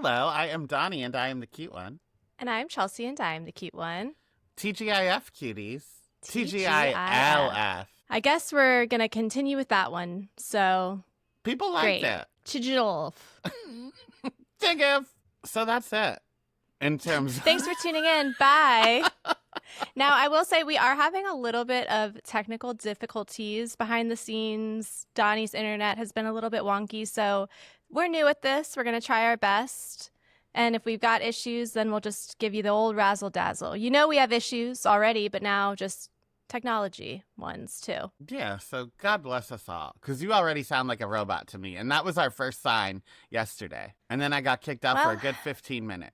Hello, I am Donnie, and I am the cute one. And I'm Chelsea, and I'm the cute one. TGIF, cuties. TGIF. TGILF. I guess we're going to continue with that one. So, People liked great. it. TGIF. TGIF. So that's it. In terms of... Thanks for tuning in. Bye. Now, I will say we are having a little bit of technical difficulties behind the scenes. Donnie's internet has been a little bit wonky, so we're new at this. We're going to try our best. And if we've got issues, then we'll just give you the old razzle-dazzle. You know we have issues already, but now just technology ones, too. Yeah, so God bless us all. Because you already sound like a robot to me. And that was our first sign yesterday. And then I got kicked out for a good 15 minutes.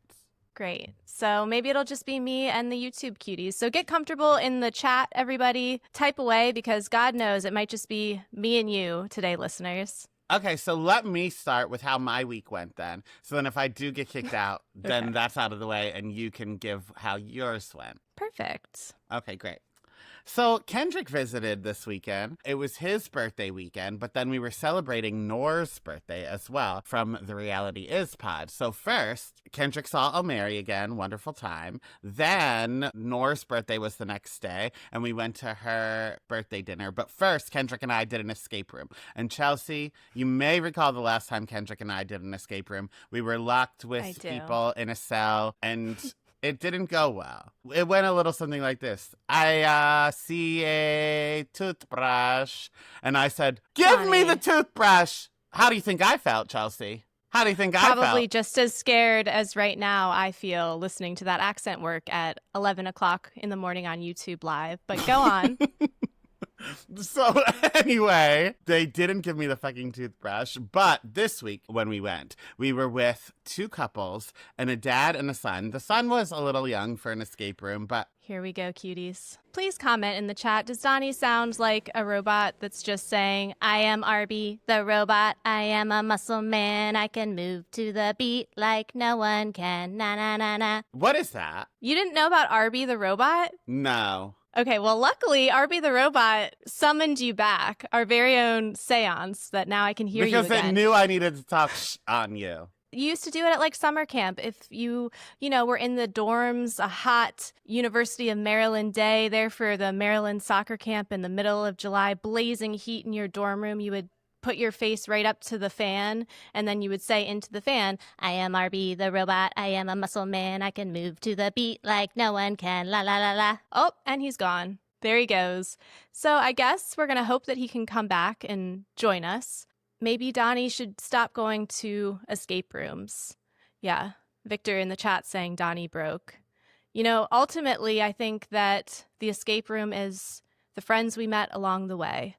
Great. So maybe it'll just be me and the YouTube cuties. So get comfortable in the chat, everybody. Type away because God knows it might just be me and you today, listeners. Okay, so let me start with how my week went then. So then if I do get kicked out, then that's out of the way and you can give how yours went. Perfect. Okay, great. So Kendrick visited this weekend. It was his birthday weekend, but then we were celebrating Noor's birthday as well from the Reality Is pod. So first, Kendrick saw O'Mary again, wonderful time. Then Noor's birthday was the next day, and we went to her birthday dinner. But first, Kendrick and I did an escape room. And Chelsea, you may recall the last time Kendrick and I did an escape room. We were locked with people in a cell, and... it didn't go well. It went a little something like this. I see a toothbrush, and I said, give me the toothbrush. How do you think I felt, Chelsea? How do you think I felt? Probably just as scared as right now I feel listening to that accent work at 11 o'clock in the morning on YouTube Live. But go on. So anyway, they didn't give me the fucking toothbrush. But this week when we went, we were with two couples and a dad and a son. The son was a little young for an escape room, but... Here we go, cuties. Please comment in the chat. Does Donnie sound like a robot that's just saying, I am Arby, the robot. I am a muscle man. I can move to the beat like no one can. Na, na, na, na. What is that? You didn't know about Arby, the robot? No. Okay, well, luckily, Arby the robot summoned you back, our very own seance that now I can hear you again. Because it knew I needed to talk on you. You used to do it at like summer camp. If you were in the dorms, a hot University of Maryland day there for the Maryland soccer camp in the middle of July, blazing heat in your dorm room, you would put your face right up to the fan, and then you would say into the fan, I am Arby the robot, I am a muscle man, I can move to the beat like no one can, la la la la. Oh, and he's gone. There he goes. So I guess we're going to hope that he can come back and join us. Maybe Donnie should stop going to escape rooms. Yeah, Victor in the chat saying Donnie broke. You know, ultimately, I think that the escape room is the friends we met along the way.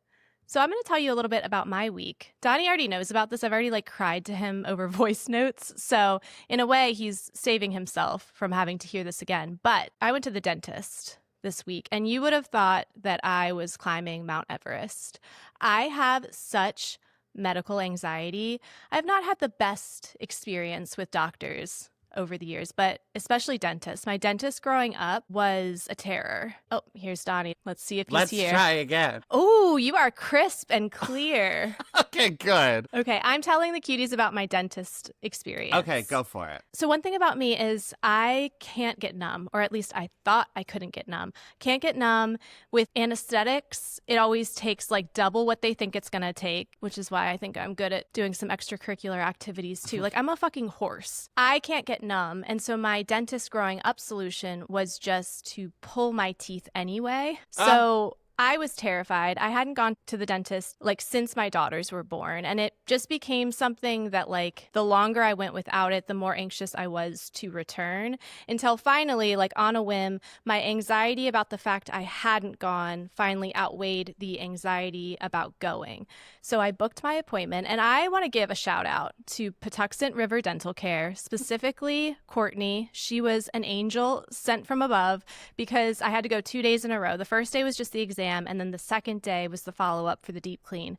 So I'm going to tell you a little bit about my week. Donnie already knows about this. I've already cried to him over voice notes. So in a way, he's saving himself from having to hear this again. But I went to the dentist this week, and you would have thought that I was climbing Mount Everest. I have such medical anxiety. I've not had the best experience with doctors over the years, but especially dentists. My dentist growing up was a terror. Oh, here's Donnie. Let's see if he's here. Let's try again. Oh, you are crisp and clear. Okay, good. Okay, I'm telling the cuties about my dentist experience. Okay, go for it. So one thing about me is I can't get numb, or at least I thought I couldn't get numb. Can't get numb with anesthetics. It always takes double what they think it's going to take, which is why I think I'm good at doing some extracurricular activities too. I'm a fucking horse. I can't get numb. And so my dentist growing up solution was just to pull my teeth anyway. So I was terrified. I hadn't gone to the dentist since my daughters were born. And it just became something that the longer I went without it, the more anxious I was to return until finally, on a whim, my anxiety about the fact I hadn't gone finally outweighed the anxiety about going. So I booked my appointment, and I want to give a shout out to Patuxent River Dental Care, specifically Courtney. She was an angel sent from above because I had to go 2 days in a row. The first day was just the exam, and then the second day was the follow-up for the deep clean.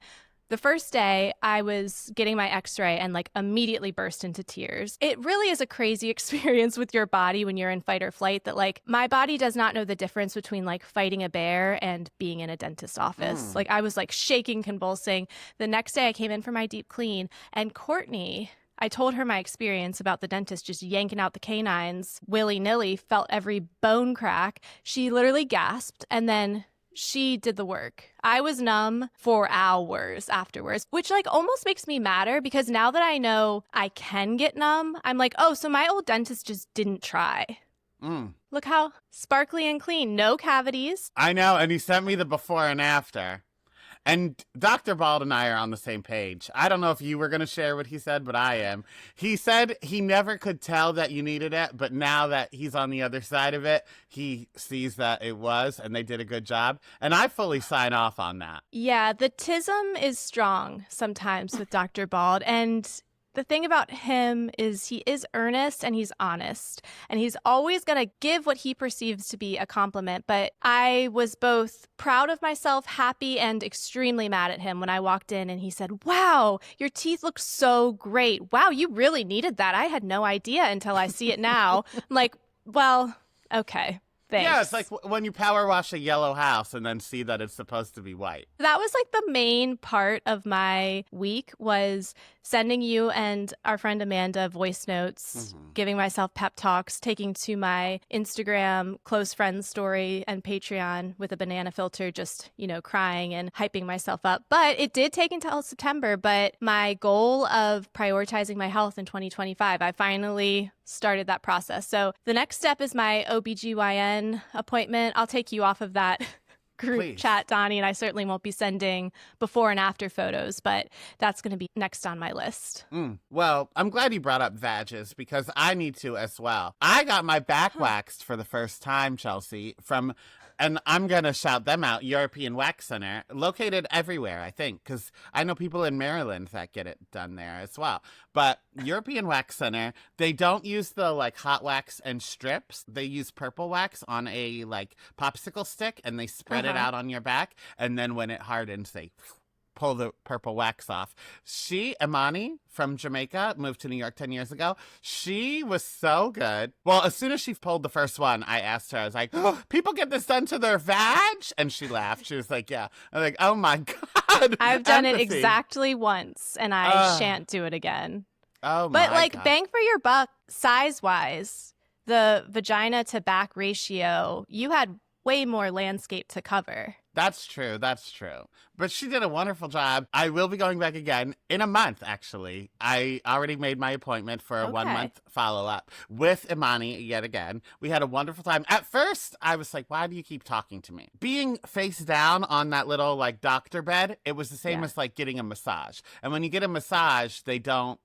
The first day, I was getting my x-ray and immediately burst into tears. It really is a crazy experience with your body when you're in fight or flight that my body does not know the difference between fighting a bear and being in a dentist's office. I was shaking, convulsing. The next day I came in for my deep clean, and Courtney I told her my experience about the dentist just yanking out the canines willy-nilly, felt every bone crack. She literally gasped, and then she did the work. I was numb for hours afterwards, which like almost makes me madder because now that I know I can get numb, I'm like, oh, so my old dentist just didn't try. Look how sparkly and clean. No cavities. I know, and he sent me the before and after. And Dr. Bald and I are on the same page. I don't know if you were going to share what he said, but I am. He said he never could tell that you needed it, but now that he's on the other side of it, he sees that it was, and they did a good job. And I fully sign off on that. Yeah, the tism is strong sometimes with Dr. Bald, and the thing about him is he is earnest and he's honest, and he's always going to give what he perceives to be a compliment. But I was both proud of myself, happy, and extremely mad at him when I walked in and he said, wow, your teeth look so great. Wow, you really needed that. I had no idea until I see it now. I'm like, well, okay. Thanks. Yeah, it's like when you power wash a yellow house and then see that it's supposed to be white. That was like the main part of my week was sending you and our friend Amanda voice notes, giving myself pep talks, taking to my Instagram close friends story and Patreon with a banana filter, just, you know, crying and hyping myself up. But it did take until September. But my goal of prioritizing my health in 2025, I finally started that process. So the next step is my OBGYN appointment. I'll take you off of that group chat, Donnie, and I certainly won't be sending before and after photos, but that's going to be next on my list. Well, I'm glad you brought up vages because I need to as well. I got my back waxed for the first time, Chelsea, and I'm going to shout them out, European Wax Center, located everywhere, I think, because I know people in Maryland that get it done there as well. But European Wax Center, they don't use the like hot wax and strips. They use purple wax on a like popsicle stick and they spread it out on your back. And then when it hardens, they pull the purple wax off. Imani from Jamaica, moved to New York 10 years ago. She was so good. Well, as soon as she pulled the first one, I asked her, I was like, oh, people get this done to their vag? And she laughed. She was like, yeah. I'm like, oh my God. I've done it exactly once and I shan't do it again. Oh my But like God. bang for your buck, size-wise, the vagina to back ratio, you had way more landscape to cover. That's true. That's true. But she did a wonderful job. I will be going back again in a month, actually. I already made my appointment for a 1 month follow-up with Imani yet again. We had a wonderful time. At first, I was like, why do you keep talking to me? Being face down on that little like doctor bed, it was the same as like getting a massage. And when you get a massage, they don't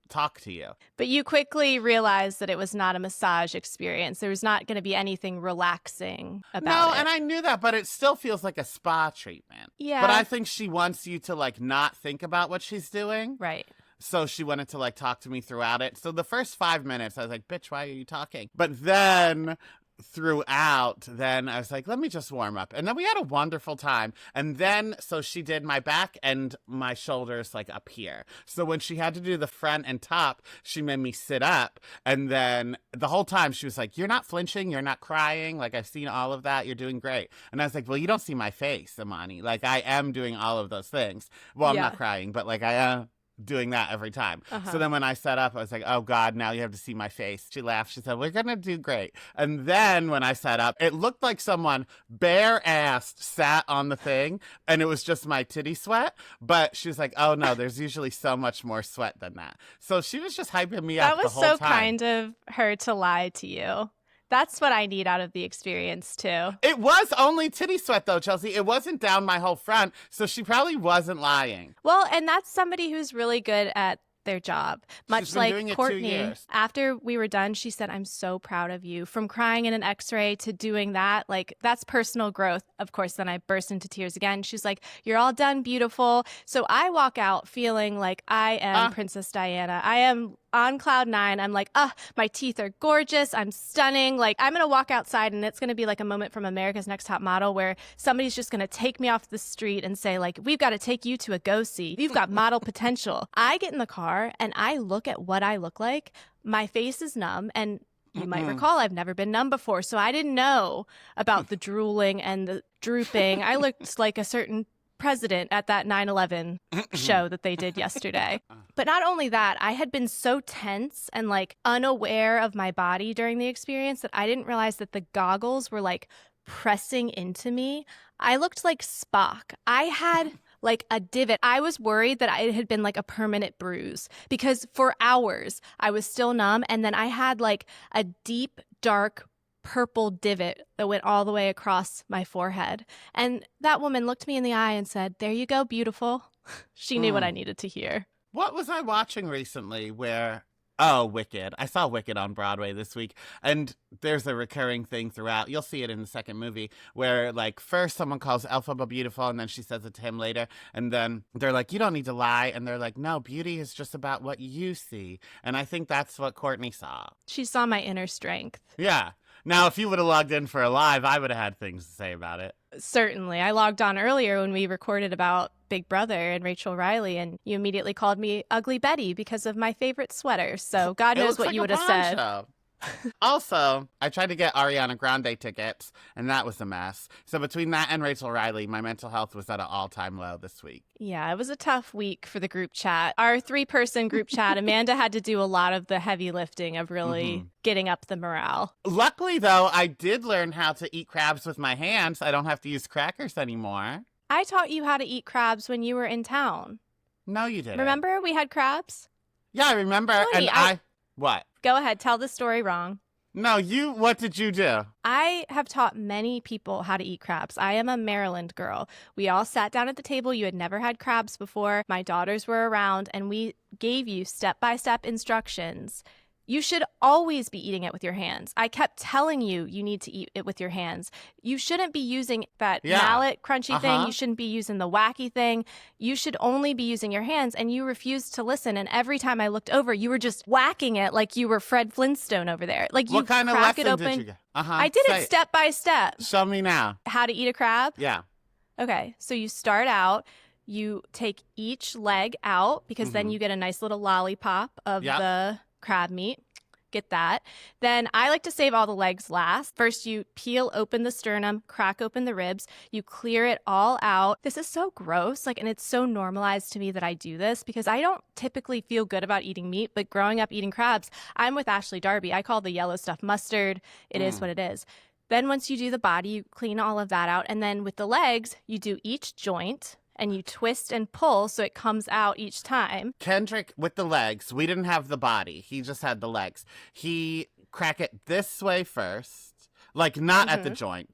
talk to you. But you quickly realized that it was not a massage experience. There was not going to be anything relaxing about it. No, and I knew that, but it still feels like a spa treatment. Yeah. But I think she wants you to like not think about what she's doing. Right. So she wanted to like talk to me throughout it. So the first 5 minutes, I was like, bitch, why are you talking? But then throughout, then I was like, let me just warm up. And then we had a wonderful time. And then, so she did my back and my shoulders like up here. So when she had to do the front and top, she made me sit up. And then the whole time she was like, you're not flinching. You're not crying. Like, I've seen all of that. You're doing great. And I was like, well, you don't see my face, Imani. Like, I am doing all of those things. Well, I'm not crying, but like I am doing that every time. So then when I set up, I was like, oh God, now you have to see my face. She laughed. She said, we're going to do great. And then when I set up, it looked like someone bare-assed sat on the thing and it was just my titty sweat. But she was like, oh no, there's usually so much more sweat than that. So she was just hyping me up the whole time. That was so kind of her to lie to you. That's what I need out of the experience, too. It was only titty sweat, though, Chelsea. It wasn't down my whole front, so she probably wasn't lying. Well, and that's somebody who's really good at their job. Much like Courtney, after we were done, she said, I'm so proud of you. From crying in an x-ray to doing that, like, that's personal growth. Of course, then I burst into tears again. She's like, you're all done beautiful. So I walk out feeling like I am Princess Diana. I am on cloud nine. I'm like, my teeth are gorgeous. I'm stunning. Like, I'm going to walk outside and it's going to be like a moment from America's Next Top Model where somebody's just going to take me off the street and say, like, we've got to take you to a go-see. You've got model potential. I get in the car and I look at what I look like. My face is numb, and you might recall I've never been numb before, so I didn't know about the drooling and the drooping. I looked like a certain president at that 9/11 show that they did yesterday. But not only that, I had been so tense and like unaware of my body during the experience that I didn't realize that the goggles were like pressing into me. I looked like Spock. I had like a divot. I was worried that it had been like a permanent bruise because for hours I was still numb. And then I had like a deep, dark purple divot that went all the way across my forehead. And that woman looked me in the eye and said, "There you go, beautiful." She knew what I needed to hear. What was I watching recently where... Oh, Wicked. I saw Wicked on Broadway this week, and there's a recurring thing throughout. You'll see it in the second movie where, like, first someone calls Elphaba beautiful, and then she says it to him later, and then they're like, "You don't need to lie," and they're like, "No, beauty is just about what you see." And I think that's what Courtney saw. She saw my inner strength. Yeah. Now, if you would have logged in for a live, I would have had things to say about it. Certainly. I logged on earlier when we recorded about Big Brother and Rachel Riley, and you immediately called me Ugly Betty because of my favorite sweater. So God knows what you would have said. Also, I tried to get Ariana Grande tickets, and that was a mess. So between that and Rachel Riley, my mental health was at an all-time low this week. Yeah, it was a tough week for the group chat. Our 3-person group chat, Amanda had to do a lot of the heavy lifting of really getting up the morale. Luckily, though, I did learn how to eat crabs with my hands. I don't have to use crackers anymore. I taught you how to eat crabs when you were in town. No, you didn't. Remember we had crabs? Yeah, I remember. Honey, and What? Go ahead, tell the story wrong. No, what did you do? I have taught many people how to eat crabs. I am a Maryland girl. We all sat down at the table. You had never had crabs before. My daughters were around, and we gave you step-by-step instructions. You should always be eating it with your hands. I kept telling you need to eat it with your hands. You shouldn't be using that mallet crunchy thing. You shouldn't be using the wacky thing. You should only be using your hands, and you refused to listen. And every time I looked over, you were just whacking it like you were Fred Flintstone over there. Like you what kind of crack it lesson open. did you get? I did it step by step. Show me now. How to eat a crab? Yeah. Okay, so you start out. You take each leg out because then you get a nice little lollipop of the crab meat. Get that. Then I like to save all the legs last. First, you peel open the sternum, crack open the ribs. You clear it all out. This is so gross, and it's so normalized to me that I do this because I don't typically feel good about eating meat, but growing up eating crabs, I'm with Ashley Darby. I call the yellow stuff mustard. It is what it is. Then once you do the body, you clean all of that out. And then with the legs, you do each joint. And you twist and pull so it comes out each time. Kendrick, with the legs, we didn't have the body. He just had the legs. He crack it this way first. Like, not at the joint.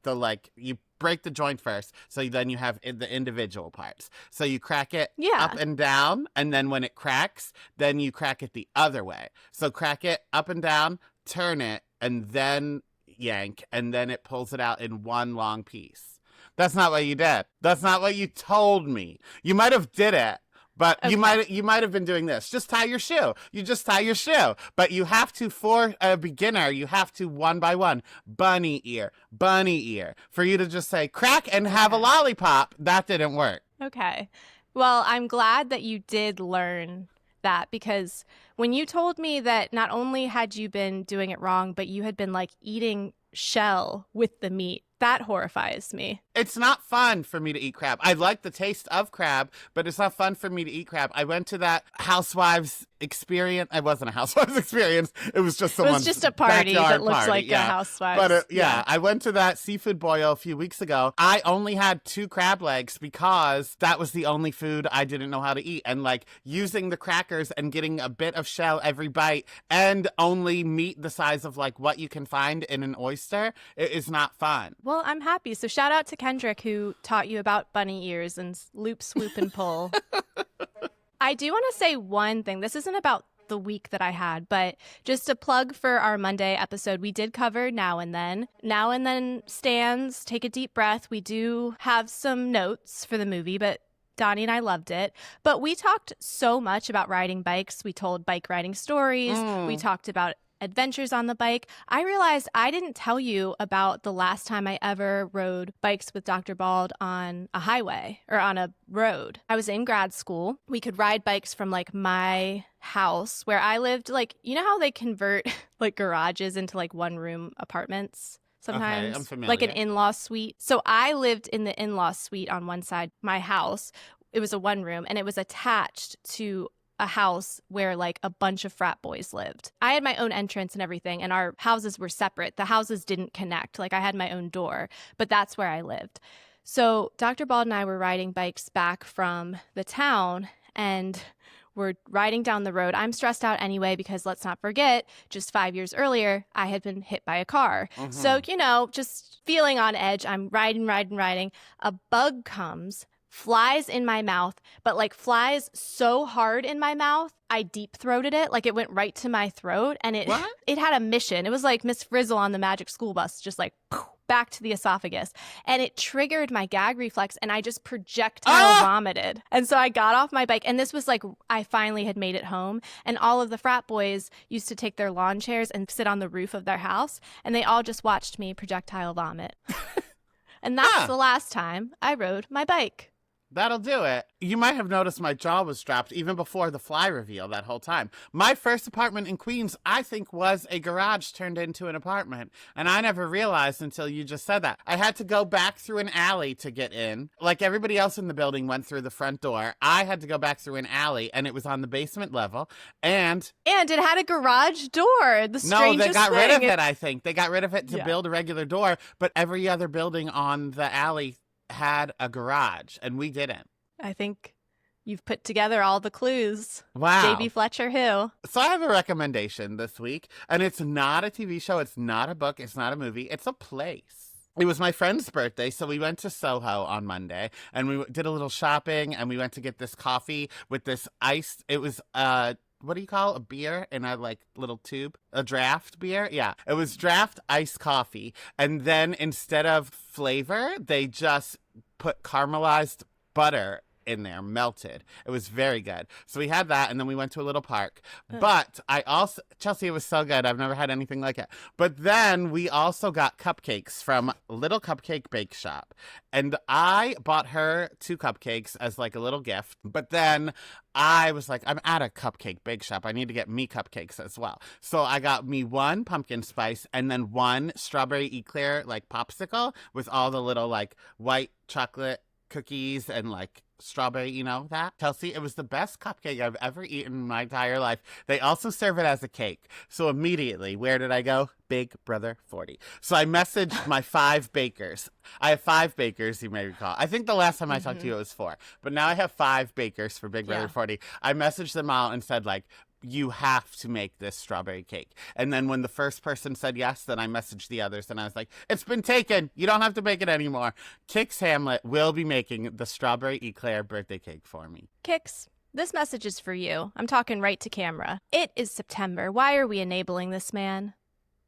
You break the joint first, so then you have the individual parts. So you crack it up and down, and then when it cracks, then you crack it the other way. So crack it up and down, turn it, and then yank, and then it pulls it out in one long piece. That's not what you did. That's not what you told me. You might have did it, but you might have been doing this. Just tie your shoe. You just tie your shoe. But you have to, for a beginner, you have to one by one, bunny ear. For you to just say crack and have a lollipop, that didn't work. Okay. Well, I'm glad that you did learn that because when you told me that not only had you been doing it wrong, but you had been like eating shell with the meat, that horrifies me. It's not fun for me to eat crab. I like the taste of crab, but it's not fun for me to eat crab. I went to that Housewives experience. It wasn't a Housewives experience. It was just someone's It was just a party that looks like a Housewives. But I went to that seafood boil a few weeks ago. I only had 2 crab legs because that was the only food I didn't know how to eat. And like using the crackers and getting a bit of shell every bite and only meat the size of like what you can find in an oyster, it is not fun. Well, I'm happy. So shout out to Kendrick who taught you about bunny ears and loop, swoop, and pull. I do want to say one thing. This isn't about the week that I had, but just a plug for our Monday episode. We did cover Now and Then. Now and Then stands, take a deep breath. We do have some notes for the movie, but Donnie and I loved it. But we talked so much about riding bikes. We told bike riding stories. We talked about adventures on the bike. I realized I didn't tell you about the last time I ever rode bikes with Dr. Bald on a highway or on a road. I was in grad school. We could ride bikes from like my house where I lived. Like, you know how they convert like garages into like 1-room apartments? sometimes. I'm familiar. Like an in-law suite. So I lived in the in-law suite on one side. My house, it was a one room, and it was attached to a house where like a bunch of frat boys lived. I had my own entrance and everything, and our houses were separate. The houses didn't connect. Like I had my own door, but that's where I lived. So Dr. Bald and I were riding bikes back from the town, and we're riding down the road. I'm stressed out anyway because let's not forget, just 5 years earlier, I had been hit by a car. Mm-hmm. So, just feeling on edge. I'm riding. A bug comes, flies in my mouth, but like flies so hard in my mouth, I deep throated it. Like it went right to my throat, and it had a mission. It was like Miss Frizzle on the Magic School Bus, just like back to the esophagus, and it triggered my gag reflex, and I just projectile vomited. And so I got off my bike, and this was like I finally had made it home, and all of the frat boys used to take their lawn chairs and sit on the roof of their house, and they all just watched me projectile vomit. And that's the last time I rode my bike. That'll do it. You might have noticed my jaw was dropped even before the fly reveal that whole time. My first apartment in Queens, I think, was a garage turned into an apartment. And I never realized until you just said that. I had to go back through an alley to get in. Like everybody else in the building went through the front door. I had to go back through an alley, and it was on the basement level. And it had a garage door. The strangest No, they got rid of thing. it, I think. They got rid of it to build a regular door. But every other building on the alley had a garage, and we didn't. I think you've put together all the clues. Wow. J.B. Fletcher who? So I have a recommendation this week, and it's not a TV show, it's not a book, it's not a movie, it's a place. It was my friend's birthday, so we went to Soho on Monday, and we did a little shopping, and we went to get this coffee with this iced, it was, what do you call a beer in a like little tube? A draft beer? Yeah. It was draft iced coffee. And then instead of flavor, they just put caramelized butter in there, melted. It was very good. So we had that, and then we went to a little park. But I also, Chelsea, it was so good. I've never had anything like it. But then we also got cupcakes from Little Cupcake Bake Shop. And I bought her 2 cupcakes as like a little gift. But then I was like, I'm at a cupcake bake shop. I need to get me cupcakes as well. So I got me 1 pumpkin spice and then 1 strawberry eclair like popsicle with all the little like white chocolate cookies and like strawberry, that. Chelsea, it was the best cupcake I've ever eaten in my entire life. They also serve it as a cake. So immediately, where did I go? Big Brother 40. So I messaged my 5 bakers. I have 5 bakers, you may recall. I think the last time I talked to you, it was 4. But now I have 5 bakers for Big Brother 40. I messaged them all and said, like, you have to make this strawberry cake. And then when the first person said yes, then I messaged the others and I was like, it's been taken. You don't have to make it anymore. Kix Hamlet will be making the strawberry eclair birthday cake for me. Kix, this message is for you. I'm talking right to camera. It is September. Why are we enabling this man?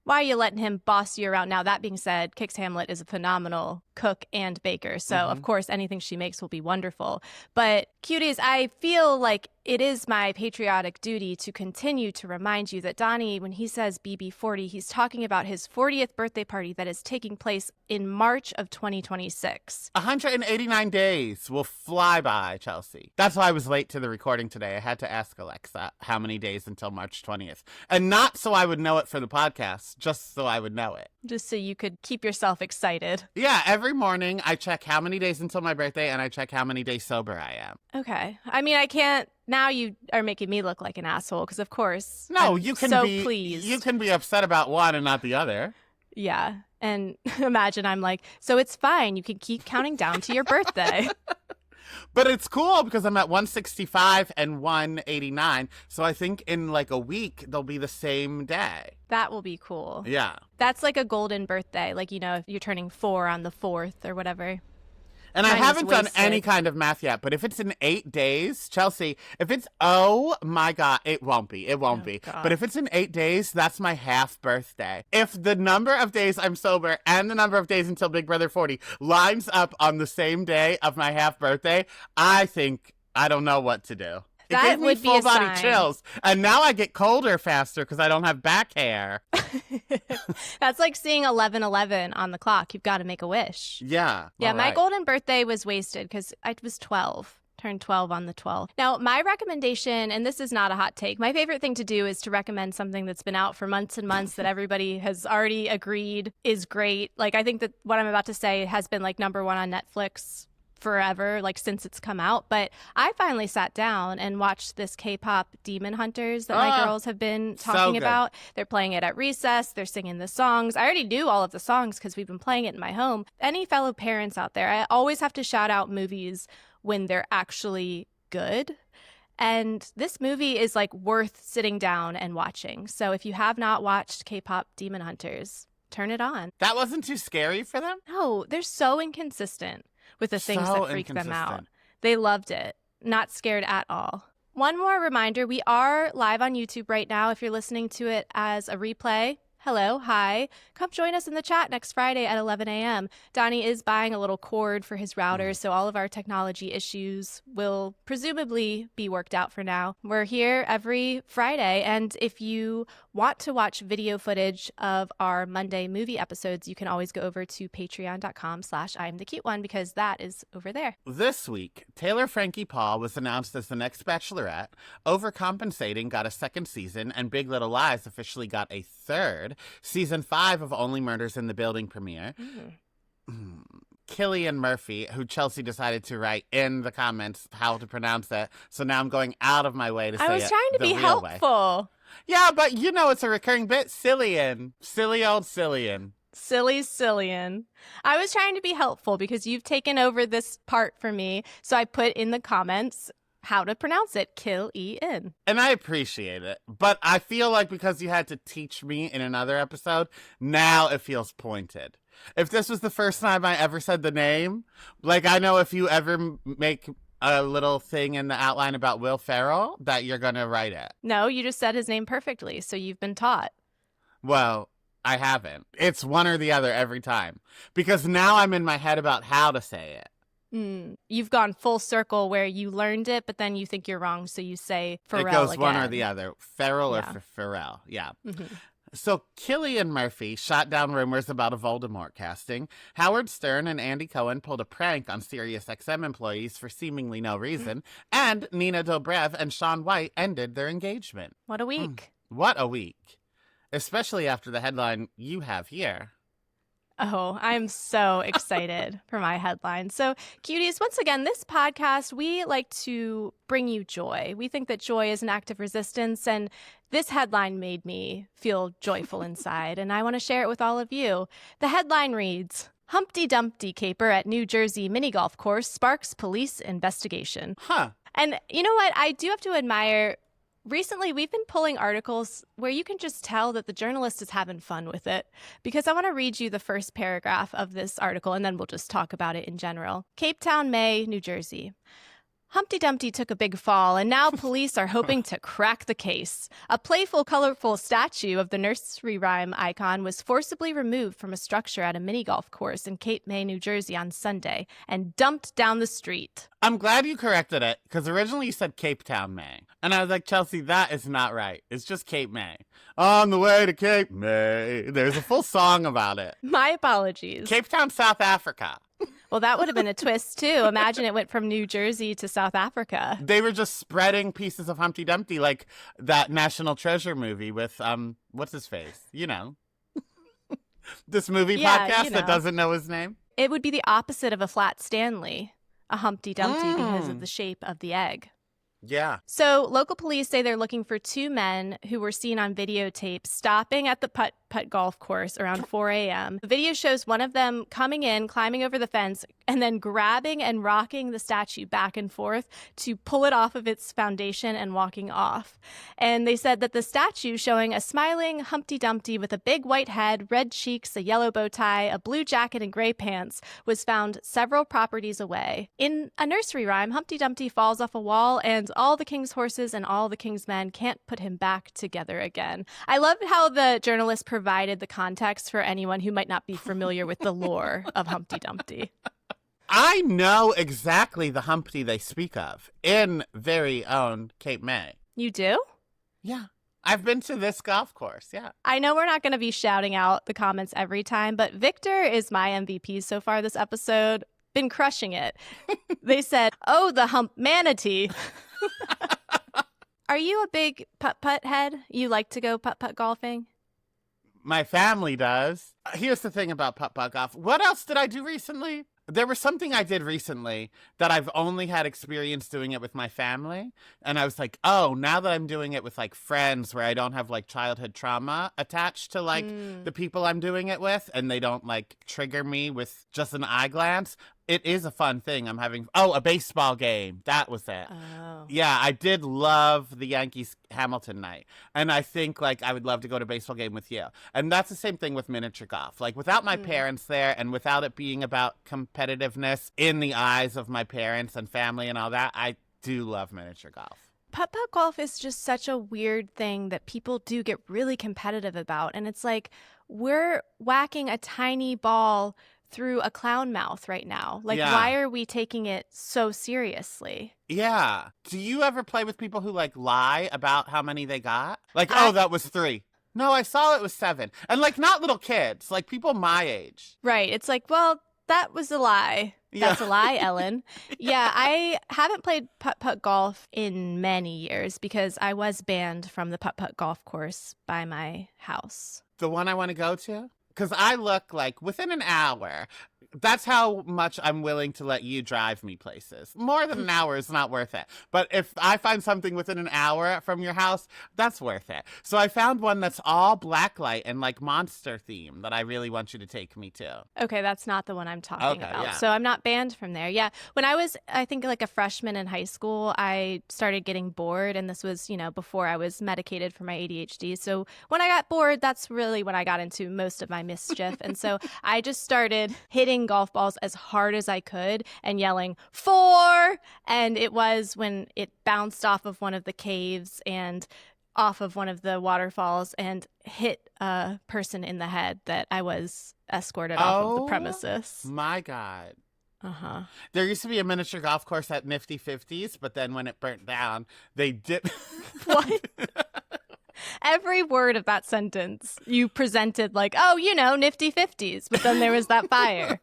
Why are you letting him boss you around? Now, that being said, Kix Hamlet is a phenomenal cook and baker. So, of course, anything she makes will be wonderful. But, Cuties, I feel like it is my patriotic duty to continue to remind you that Donnie, when he says BB40, he's talking about his 40th birthday party that is taking place in March of 2026. 189 days will fly by, Chelsea. That's why I was late to the recording today. I had to ask Alexa how many days until March 20th. And not so I would know it for the podcast, just so I would know it. Just so you could keep yourself excited. Yeah, every morning I check how many days until my birthday and I check how many days sober I am. Okay. I mean, I can't. Now you are making me look like an asshole because, of course, no, I'm you can so be pleased. You can be upset about one and not the other. Yeah. And imagine I'm like, so it's fine. You can keep counting down to your birthday. But it's cool because I'm at 165 and 189. So I think in like a week, they'll be the same day. That will be cool. Yeah. That's like a golden birthday. Like, if you're turning 4 on the 4th or whatever. And I haven't done any kind of math yet, but if it's in 8 days, Chelsea, if it's, oh my God, it won't be. It won't be. God. But if it's in 8 days, that's my half birthday. If the number of days I'm sober and the number of days until Big Brother 40 lines up on the same day of my half birthday, I think I don't know what to do. It That gave me would be full a body sign. chills. And now I get colder faster because I don't have back hair. That's like seeing 11:11 on the clock. You've got to make a wish. Yeah. Yeah, all my right. golden birthday was wasted because I was 12. Turned 12 on the 12th. Now, my recommendation, and this is not a hot take, my favorite thing to do is to recommend something that's been out for months and months that everybody has already agreed is great. Like, I think that what I'm about to say has been like number one on Netflix forever, like since it's come out. But I finally sat down and watched this K-pop Demon Hunters that my girls have been talking about. They're playing it at recess. They're singing the songs. I already knew all of the songs because we've been playing it in my home. Any fellow parents out there, I always have to shout out movies when they're actually good. And this movie is like worth sitting down and watching. So if you have not watched K-pop Demon Hunters, turn it on. That wasn't too scary for them? No, they're so inconsistent with the things that freak them out. They loved it. Not scared at all. One more reminder, we are live on YouTube right now. If you're listening to it as a replay, hello, hi. Come join us in the chat next Friday at 11 a.m. Donnie is buying a little cord for his router, so all of our technology issues will presumably be worked out for now. We're here every Friday, and if you want to watch video footage of our Monday movie episodes, you can always go over to patreon.com/I'mTheCuteOne because that is over there. This week, Taylor Frankie Paul was announced as the next Bachelorette, Overcompensating got a second season, and Big Little Lies officially got a third. Season 5 of Only Murders in the Building premiere. Cillian Murphy, who Chelsea decided to write in the comments how to pronounce it, so now I'm going out of my way to say it I was trying to be helpful. Yeah, but you know it's a recurring bit. Cillian. Silly old Cillian. Silly Cillian. I was trying to be helpful because you've taken over this part for me, so I put in the comments how to pronounce it, Kill-E-N. And I appreciate it. But I feel like because you had to teach me in another episode, now it feels pointed. If this was the first time I ever said the name, like I know if you ever make a little thing in the outline about Will Ferrell, that you're going to write it. No, you just said his name perfectly, so you've been taught. Well, I haven't. It's one or the other every time. Because now I'm in my head about how to say it. You've gone full circle where you learned it, but then you think you're wrong, so you say Pharrell again. It goes again. one or the other. Ferrell or Pharrell, yeah. Mm-hmm. So Cillian Murphy shot down rumors about a Voldemort casting. Howard Stern and Andy Cohen pulled a prank on SiriusXM employees for seemingly no reason. And Nina Dobrev and Shaun White ended their engagement. What a week. What a week. Especially after the headline you have here. Oh, I'm so excited for my headline. So, cuties, once again, this podcast, we like to bring you joy. We think that joy is an act of resistance, and this headline made me feel joyful inside, and I want to share it with all of you. The headline reads, Humpty Dumpty caper at New Jersey mini golf course sparks police investigation. And you know what? I do have to admire. Recently, we've been pulling articles where you can just tell that the journalist is having fun with it, because I want to read you the first paragraph of this article, and then we'll just talk about it in general. Cape Town, May, New Jersey. Humpty Dumpty took a big fall, and now police are hoping to crack the case. A playful, colorful statue of the nursery rhyme icon was forcibly removed from a structure at a mini golf course in Cape May, New Jersey on Sunday and dumped down the street. I'm glad you corrected it, because originally you said Cape Town, May. And I was like, Chelsea, that is not right. It's just Cape May. On the way to Cape May. There's a full song about it. My apologies. Cape Town, South Africa. Well, that would have been a twist, too. Imagine it went from New Jersey to South Africa. They were just spreading pieces of Humpty Dumpty like that National Treasure movie with, what's his face? You know. This movie podcast that doesn't know his name. It would be the opposite of a flat Stanley, a Humpty Dumpty because of the shape of the egg. Yeah. So local police say they're looking for two men who were seen on videotape stopping at the putt-putt golf course around 4 a.m. The video shows one of them coming in, climbing over the fence, and then grabbing and rocking the statue back and forth to pull it off of its foundation and walking off. And they said that the statue, showing a smiling Humpty Dumpty with a big white head, red cheeks, a yellow bow tie, a blue jacket, and gray pants, was found several properties away. In a nursery rhyme, Humpty Dumpty falls off a wall, and all the king's horses and all the king's men can't put him back together again. I love how the journalist provided the context for anyone who might not be familiar with the lore of Humpty Dumpty. I know exactly the Humpty they speak of in very own Cape May. You do? Yeah. I've been to this golf course, yeah. I know we're not going to be shouting out the comments every time, but Victor is my MVP so far this episode. been crushing it. They said, "Oh, the hump manatee." Are you a big putt-putt head? You like to go putt-putt golfing? My family does. Here's the thing about putt-putt golf. What else did I do recently? There was something I did recently that I've only had experience doing it with my family. And I was like, oh, now that I'm doing it with like friends where I don't have like childhood trauma attached to like the people I'm doing it with and they don't like trigger me with just an eye glance. It is a fun thing. I'm having, a baseball game. That was it. Oh. Yeah, I did love the Yankees Hamilton night. And I think like I would love to go to a baseball game with you. And that's the same thing with miniature golf. Like without my parents there and without it being about competitiveness in the eyes of my parents and family and all that, I do love miniature golf. Putt-putt golf is just such a weird thing that people do get really competitive about. And it's like, we're whacking a tiny ball through a clown mouth right now. Like, why are we taking it so seriously? Yeah. Do you ever play with people who like lie about how many they got? Like, that was 3. No, I saw it was 7. And like not little kids, like people my age. Right. It's like, well, that was a lie. That's a lie, Ellen. Yeah, I haven't played putt-putt golf in many years because I was banned from the putt-putt golf course by my house. The one I want to go to? Because I look like within an hour. That's how much I'm willing to let you drive me places. More than an hour is not worth it. But if I find something within an hour from your house, that's worth it. So I found one that's all blacklight and like monster theme that I really want you to take me to. Okay, that's not the one I'm talking about. Yeah. So I'm not banned from there. Yeah. When I was, I think, like a freshman in high school, I started getting bored. And this was, before I was medicated for my ADHD. So when I got bored, that's really when I got into most of my mischief. And so I just started hitting golf balls as hard as I could and yelling 4, and it was when it bounced off of one of the caves and off of one of the waterfalls and hit a person in the head that I was escorted off of the premises. My God. Uh-huh. There used to be a miniature golf course at Nifty 50s, but then when it burnt down, they did What? Every word of that sentence you presented like, oh, Nifty 50s. But then there was that fire.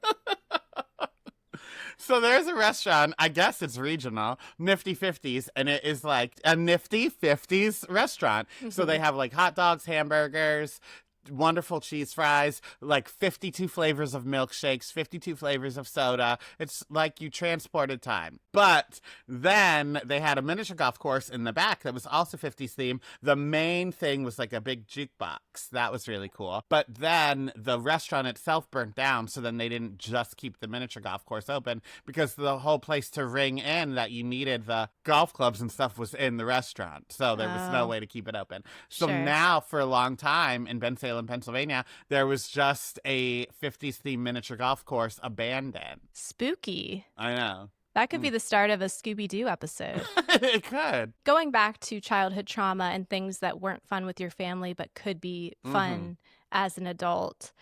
So there's a restaurant, I guess it's regional, Nifty 50s, and it is like a Nifty 50s restaurant. So they have like hot dogs, hamburgers, wonderful cheese fries, like 52 flavors of milkshakes, 52 flavors of soda. It's like you transported time. But then they had a miniature golf course in the back that was also 50s theme. The main thing was like a big jukebox. That was really cool. But then the restaurant itself burnt down, so then they didn't just keep the miniature golf course open because the whole place to ring in that you needed the golf clubs and stuff was in the restaurant. So there was no way to keep it open. So now for a long time in Bensalem, Pennsylvania, there was just a 50s themed miniature golf course abandoned. Spooky. I know. That could be the start of a Scooby-Doo episode. It could. Going back to childhood trauma and things that weren't fun with your family but could be fun as an adult,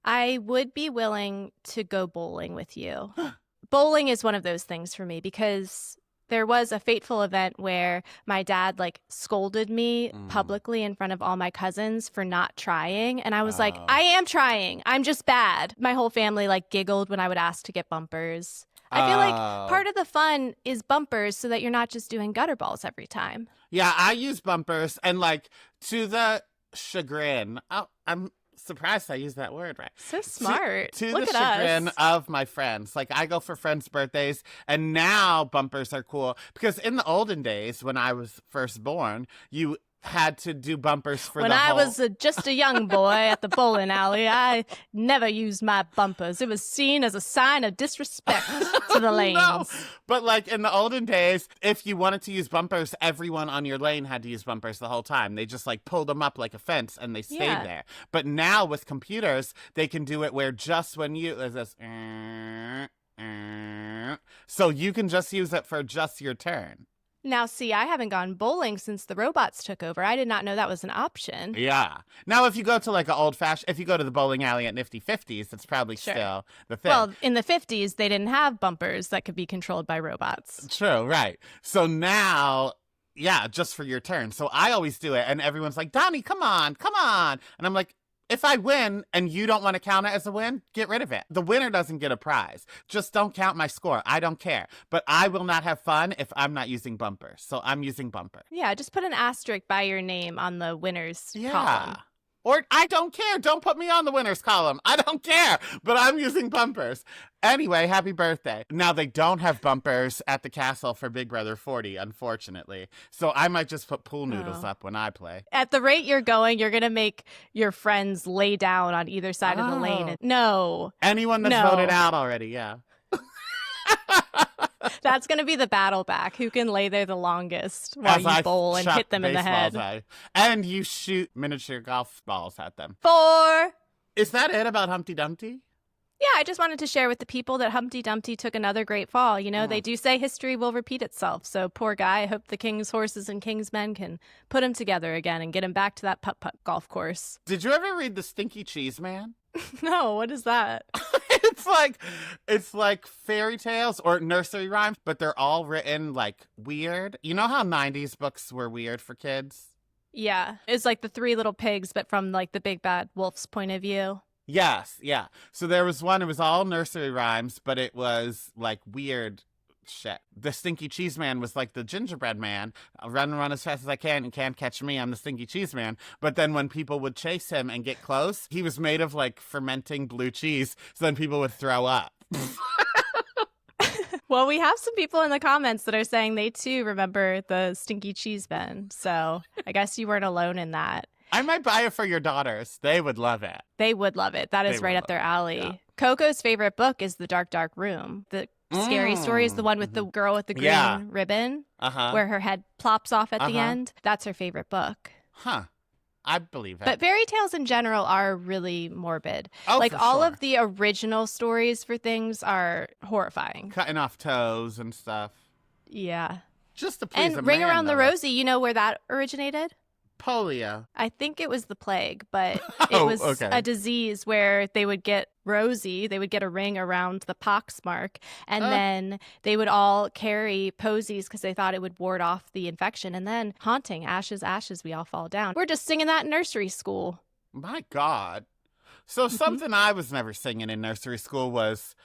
I would be willing to go bowling with you. Bowling is one of those things for me because there was a fateful event where my dad scolded me publicly in front of all my cousins for not trying. And I was like, I am trying. I'm just bad. My whole family giggled when I would ask to get bumpers. I feel like part of the fun is bumpers so that you're not just doing gutter balls every time. Yeah, I use bumpers and to the chagrin. Oh, I'm surprised I used that word right. So smart. To Look the at chagrin us. of my friends. I go for friends' birthdays, and now bumpers are cool. Because in the olden days, when I was first born, you had to do bumpers for when the I whole... was just a young boy at the bowling alley, I never used my bumpers. It was seen as a sign of disrespect to the lanes. No, but in the olden days, if you wanted to use bumpers, everyone on your lane had to use bumpers the whole time. They just pulled them up like a fence and they stayed there. But now with computers, they can do it where just when you... There's this... So you can just use it for just your turn. Now, see, I haven't gone bowling since the robots took over. I did not know that was an option. Yeah. Now, if you go to an old-fashioned... If you go to the bowling alley at Nifty 50s, it's probably still the thing. Well, in the 50s, they didn't have bumpers that could be controlled by robots. True, right. So now... Yeah, just for your turn. So I always do it, and everyone's like, Donnie, come on. And I'm like, If I win and you don't want to count it as a win, get rid of it. The winner doesn't get a prize. Just don't count my score. I don't care. But I will not have fun if I'm not using bumpers. So I'm using bumper. Yeah, just put an asterisk by your name on the winners column. Or I don't care. Don't put me on the winners column. I don't care. But I'm using bumpers. Anyway, happy birthday. Now, they don't have bumpers at the castle for Big Brother 40, unfortunately. So I might just put pool noodles up when I play. At the rate you're going, you're going to make your friends lay down on either side of the lane. No. Anyone that's voted out already, yeah. That's going to be the battle back. Who can lay there the longest while you bowl and hit them in the head. And you shoot miniature golf balls at them. 4. Is that it about Humpty Dumpty? Yeah, I just wanted to share with the people that Humpty Dumpty took another great fall. You know, they do say history will repeat itself. So poor guy, I hope the king's horses and king's men can put him together again and get him back to that putt-putt golf course. Did you ever read The Stinky Cheese Man? No, what is that? It's like fairy tales or nursery rhymes, but they're all written like weird. You know how 90s books were weird for kids? Yeah. It's like the Three Little Pigs, but from like the big bad wolf's point of view. Yes, yeah. So there was one, it was all nursery rhymes, but it was like weird shit. The Stinky Cheese Man was like the gingerbread man. I'll run as fast as I can. You can't catch me. I'm the Stinky Cheese Man. But then when people would chase him and get close, he was made of like fermenting blue cheese. So then people would throw up. Well, we have some people in the comments that are saying they too remember the Stinky Cheese Man. So I guess you weren't alone in that. I might buy it for your daughters. They would love it. They would love it. That is right up their alley. Yeah. Coco's favorite book is The Dark, Dark Room. The scary story is the one with the girl with the green ribbon where her head plops off at the end. That's her favorite book. Huh. I believe it. But fairy tales in general are really morbid. Oh, like all sure. of the original stories for things are horrifying. Cutting off toes and stuff. Yeah. Just to please and Ring Around the Rosie, you know where that originated? Polio. I think it was the plague, but it was a disease where they would get Rosie, they would get a ring around the pox mark, and then they would all carry posies because they thought it would ward off the infection. And then haunting, ashes, ashes, we all fall down. We're just singing that in nursery school. My God. So something I was never singing in nursery school was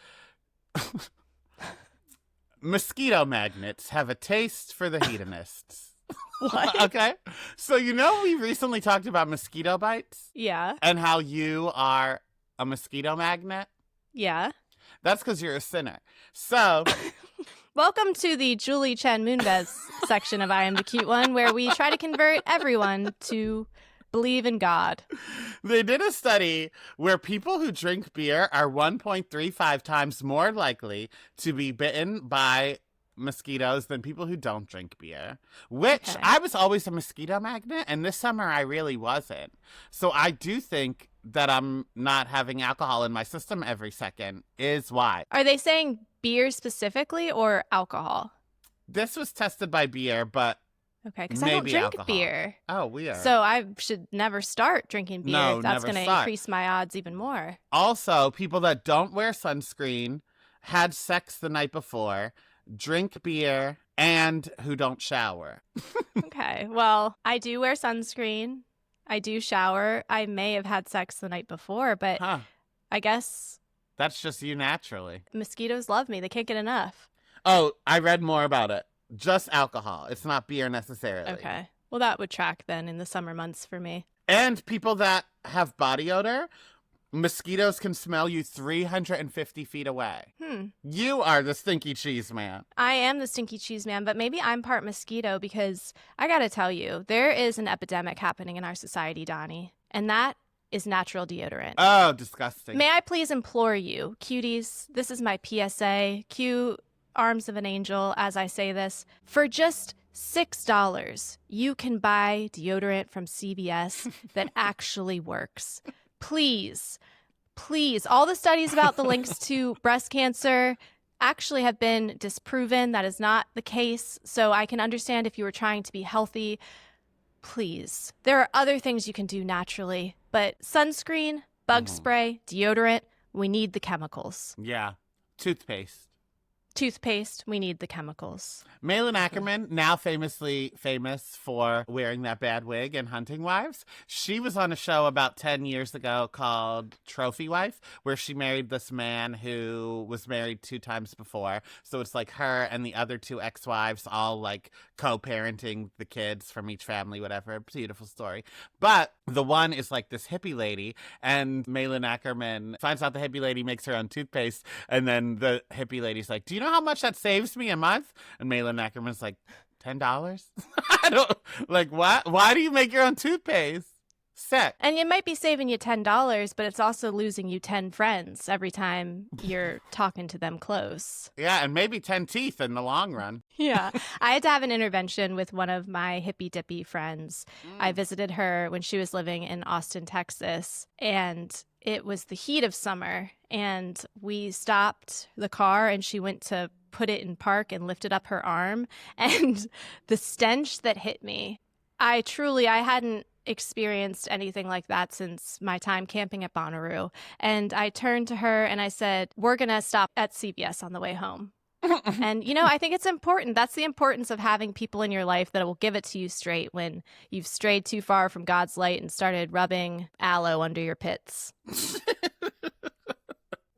mosquito magnets have a taste for the hedonists. What? Okay. So, you know, we recently talked about mosquito bites? Yeah. And how you are a mosquito magnet? Yeah. That's because you're a sinner. So. Welcome to the Julie Chen Moonves section of I Am the Cute One, where we try to convert everyone to believe in God. They did a study where people who drink beer are 1.35 times more likely to be bitten by mosquitoes than people who don't drink beer, which I was always a mosquito magnet, and this summer I really wasn't. So I do think that I'm not having alcohol in my system every second is why. Are they saying beer specifically or alcohol? This was tested by beer, but okay, because I don't drink alcohol. beer. Oh, weird. So I should never start drinking beer. No, that's going to increase my odds even more. Also, people that don't wear sunscreen, had sex the night before, drink beer, and who don't shower. Okay, well, I do wear sunscreen. I do shower. I may have had sex the night before, but I guess that's just you naturally. Mosquitoes love me. They can't get enough. Oh, I read more about it. Just alcohol. It's not beer necessarily. Okay. Well, that would track then in the summer months for me. And people that have body odor, mosquitoes can smell you 350 feet away. You are the Stinky Cheese Man. I am the Stinky Cheese Man, but maybe I'm part mosquito because I gotta tell you, there is an epidemic happening in our society, Donnie, and that is natural deodorant. Oh, disgusting. May I please implore you, cuties, this is my PSA, cue arms of an angel as I say this, for just $6, you can buy deodorant from CVS that actually works. Please, all the studies about the links to breast cancer actually have been disproven. That is not the case. So I can understand if you were trying to be healthy. Please. There are other things you can do naturally, but sunscreen, bug spray, deodorant, we need the chemicals. Yeah. Toothpaste. toothpaste, we need the chemicals. Malin Ackerman, now famously famous for wearing that bad wig in Hunting Wives. She was on a show about 10 years ago called Trophy Wife, where she married this man who was married 2 times before. So it's like her and the other 2 ex-wives all like co-parenting the kids from each family, whatever. Beautiful story. But the one is like this hippie lady, and Malin Ackerman finds out the hippie lady makes her own toothpaste, and then the hippie lady's like, do you know how much that saves me a month? And Malin Ackerman's like, $10? I don't, like, what? Why do you make your own toothpaste? Sick. And it might be saving you $10, but it's also losing you 10 friends every time you're talking to them close. Yeah, and maybe 10 teeth in the long run. Yeah. I had to have an intervention with one of my hippy dippy friends. I visited her when she was living in Austin, Texas, and it was the heat of summer, and we stopped the car and she went to put it in park and lifted up her arm, and the stench that hit me, I hadn't experienced anything like that since my time camping at Bonnaroo. And I turned to her and I said, we're going to stop at CVS on the way home. And, I think it's important. That's the importance of having people in your life that will give it to you straight when you've strayed too far from God's light and started rubbing aloe under your pits.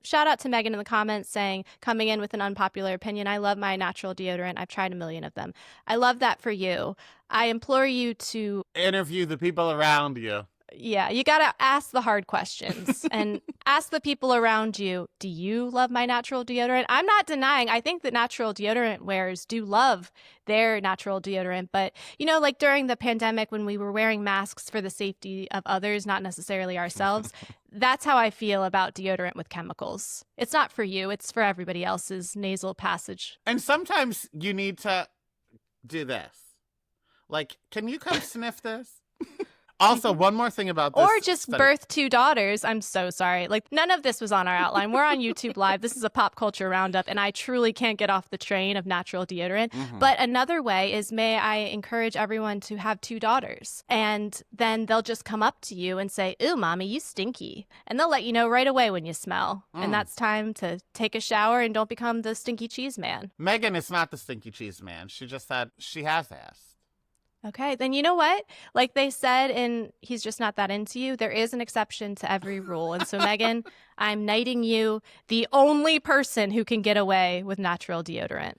Shout out to Megan in the comments saying, coming in with an unpopular opinion, I love my natural deodorant. I've tried a million of them. I love that for you. I implore you to interview the people around you. Yeah, you got to ask the hard questions and ask the people around you, do you love my natural deodorant? I'm not denying. I think that natural deodorant wearers do love their natural deodorant. But, like during the pandemic when we were wearing masks for the safety of others, not necessarily ourselves, that's how I feel about deodorant with chemicals. It's not for you. It's for everybody else's nasal passage. And sometimes you need to do this. Like, can you come sniff this? Also, one more thing about this. Or just birth 2 daughters. I'm so sorry. Like, none of this was on our outline. We're on YouTube Live. This is a pop culture roundup, and I truly can't get off the train of natural deodorant. But another way is, may I encourage everyone to have 2 daughters. And then they'll just come up to you and say, ooh, mommy, you stinky. And they'll let you know right away when you smell. And that's time to take a shower and don't become the stinky cheese man. Megan is not the stinky cheese man. She just said she has asked. Okay, then you know what? Like they said in He's Just Not That Into You, there is an exception to every rule. And so, Megan, I'm knighting you the only person who can get away with natural deodorant.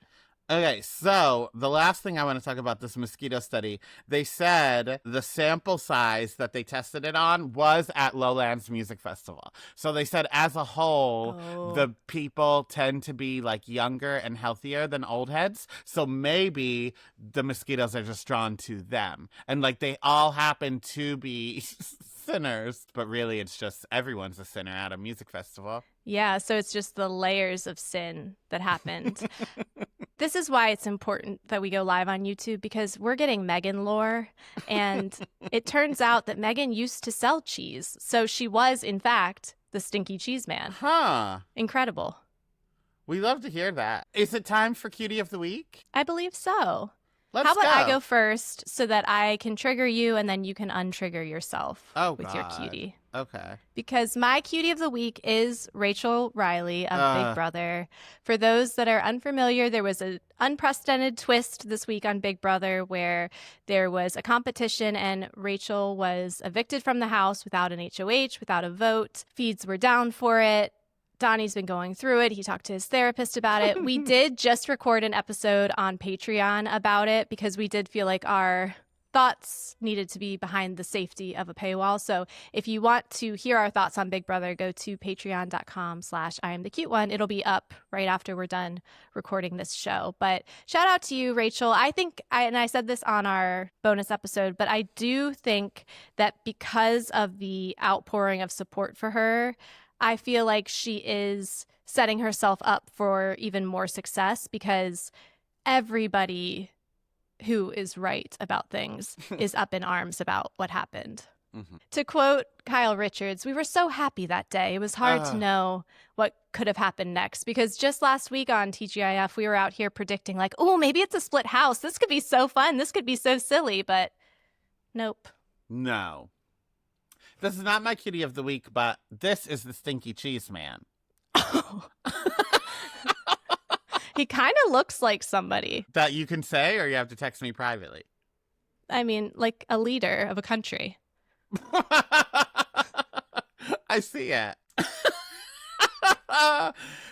Okay, so the last thing I want to talk about this mosquito study, they said the sample size that they tested it on was at Lowlands Music Festival. So they said as a whole, the people tend to be like younger and healthier than old heads. So maybe the mosquitoes are just drawn to them. And like they all happen to be sinners, but really it's just everyone's a sinner at a music festival. Yeah, so it's just the layers of sin that happened. This is why it's important that we go live on YouTube, because we're getting Megan lore. And it turns out that Megan used to sell cheese. So she was, in fact, the stinky cheese man. Huh. Incredible. We love to hear that. Is it time for Cutie of the Week? I believe so. Let's How about go. I go first so that I can trigger you and then you can untrigger yourself with your God. cutie. Okay. Because my cutie of the week is Rachel Riley of Big Brother. For those that are unfamiliar, there was an unprecedented twist this week on Big Brother where there was a competition and Rachel was evicted from the house without an HOH, without a vote. Feeds were down for it. Donnie's been going through it. He talked to his therapist about it. We did just record an episode on Patreon about it because we did feel like our thoughts needed to be behind the safety of a paywall. So if you want to hear our thoughts on Big Brother, go to patreon.com/IamTheCuteOne. It'll be up right after we're done recording this show. But shout out to you, Rachel. I think, and I said this on our bonus episode, but I do think that because of the outpouring of support for her, I feel like she is setting herself up for even more success because everybody who is right about things is up in arms about what happened. Mm-hmm. To quote Kyle Richards, we were so happy that day. It was hard to know what could have happened next because just last week on TGIF, we were out here predicting like, oh, maybe it's a split house. This could be so fun. This could be so silly, but nope. No. This is not my cutie of the week, but this is the Stinky Cheese Man. He kind of looks like somebody. That you can say, or you have to text me privately? I mean, like a leader of a country. I see it.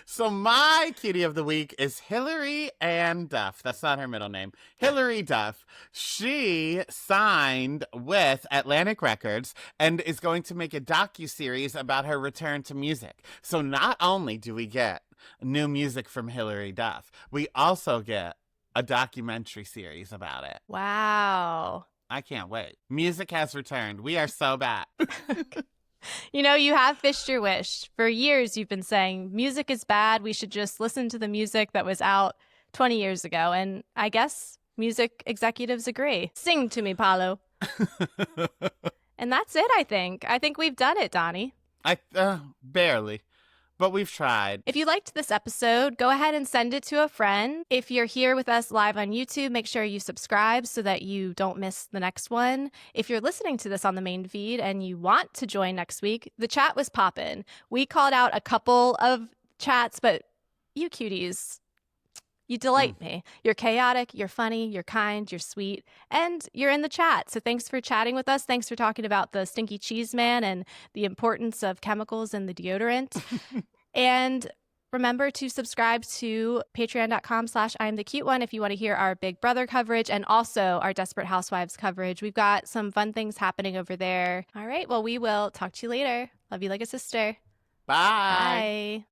So my cutie of the week is Hillary Ann Duff. That's not her middle name. Hillary Duff. She signed with Atlantic Records and is going to make a docuseries about her return to music. So not only do we get new music from Hillary Duff, we also get a documentary series about it. Wow. I can't wait. Music has returned. We are so back. You know, you have fished your wish. For years, you've been saying music is bad. We should just listen to the music that was out 20 years ago. And I guess music executives agree. Sing to me, Paulo. And that's it, I think. I think we've done it, Donnie. Barely. But we've tried. If you liked this episode, go ahead and send it to a friend. If you're here with us live on YouTube, make sure you subscribe so that you don't miss the next one. If you're listening to this on the main feed and you want to join next week, the chat was poppin'. We called out a couple of chats, but you cuties, you delight me. You're chaotic, you're funny, you're kind, you're sweet, and you're in the chat. So thanks for chatting with us. Thanks for talking about the Stinky Cheese Man and the importance of chemicals in the deodorant. And remember to subscribe to patreon.com/IamTheCuteOne if you want to hear our Big Brother coverage and also our Desperate Housewives coverage. We've got some fun things happening over there. All right, well, we will talk to you later. Love you like a sister. Bye. Bye.